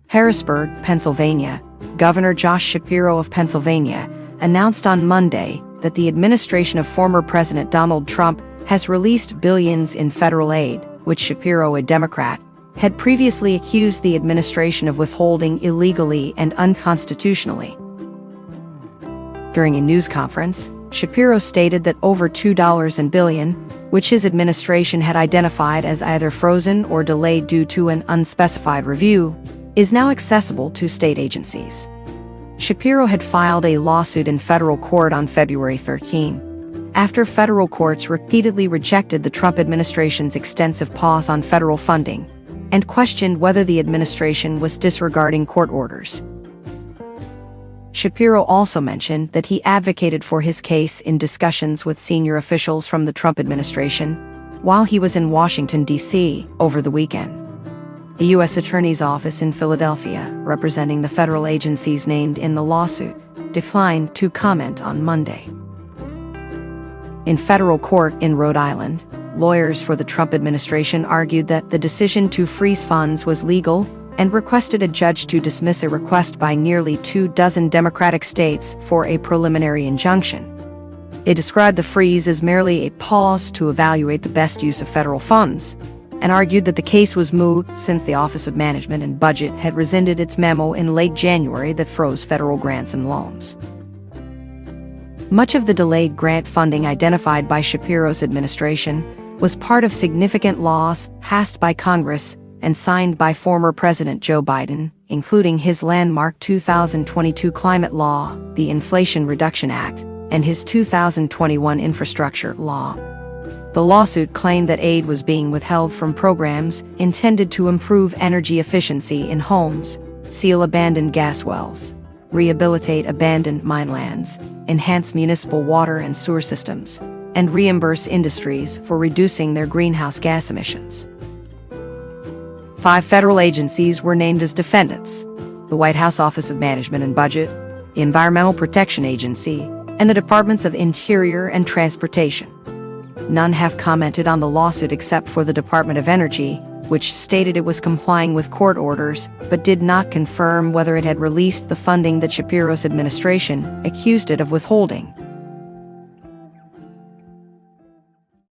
Harrisburg, Pennsylvania, Governor Josh Shapiro of Pennsylvania announced on Monday that the administration of former President Donald Trump has released billions in federal aid, which Shapiro, a Democrat, had previously accused the administration of withholding illegally and unconstitutionally. During a news conference, Shapiro stated that over $2 billion, which his administration had identified as either frozen or delayed due to an unspecified review, is now accessible to state agencies. Shapiro had filed a lawsuit in federal court on February 13, after federal courts repeatedly rejected the Trump administration's extensive pause on federal funding and questioned whether the administration was disregarding court orders. Shapiro also mentioned that he advocated for his case in discussions with senior officials from the Trump administration while he was in Washington, D.C. over the weekend. The U.S. Attorney's Office in Philadelphia, representing the federal agencies named in the lawsuit, declined to comment on Monday. In federal court in Rhode Island, lawyers for the Trump administration argued that the decision to freeze funds was legal and requested a judge to dismiss a request by nearly 24 Democratic states for a preliminary injunction. It described the freeze as merely a pause to evaluate the best use of federal funds, and argued that the case was moot since the Office of Management and Budget had rescinded its memo in late January that froze federal grants and loans. Much of the delayed grant funding identified by Shapiro's administration was part of significant laws passed by Congress and signed by former President Joe Biden, including his landmark 2022 climate law, the Inflation Reduction Act, and his 2021 infrastructure law. The lawsuit claimed that aid was being withheld from programs intended to improve energy efficiency in homes, seal abandoned gas wells, rehabilitate abandoned minelands, enhance municipal water and sewer systems, and reimburse industries for reducing their greenhouse gas emissions. 5 federal agencies were named as defendants: the White House Office of Management and Budget, the Environmental Protection Agency, and the Departments of Interior and Transportation. None have commented on the lawsuit except for the Department of Energy, which stated it was complying with court orders but did not confirm whether it had released the funding that Shapiro's administration accused it of withholding.